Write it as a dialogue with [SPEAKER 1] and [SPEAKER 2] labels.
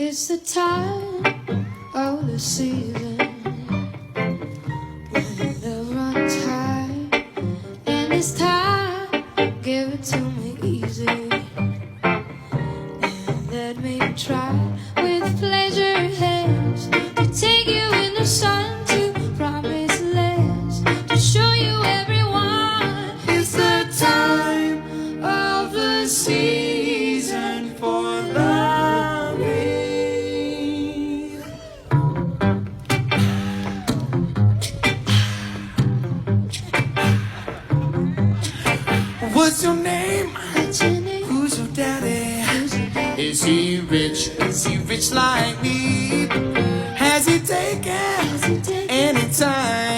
[SPEAKER 1] It's the time of the season when love runs high, and it's time, give it to me easy, and let me try with pleasure hands to take you in the sun, to promise lands, to show you everyone. It's the time of the season for loving.
[SPEAKER 2] What's your name?
[SPEAKER 1] What's your name?
[SPEAKER 2] Who's your daddy?
[SPEAKER 1] Who's your daddy?
[SPEAKER 2] Is he rich? Is he rich like me? Has he taken
[SPEAKER 1] Has he taken
[SPEAKER 2] any time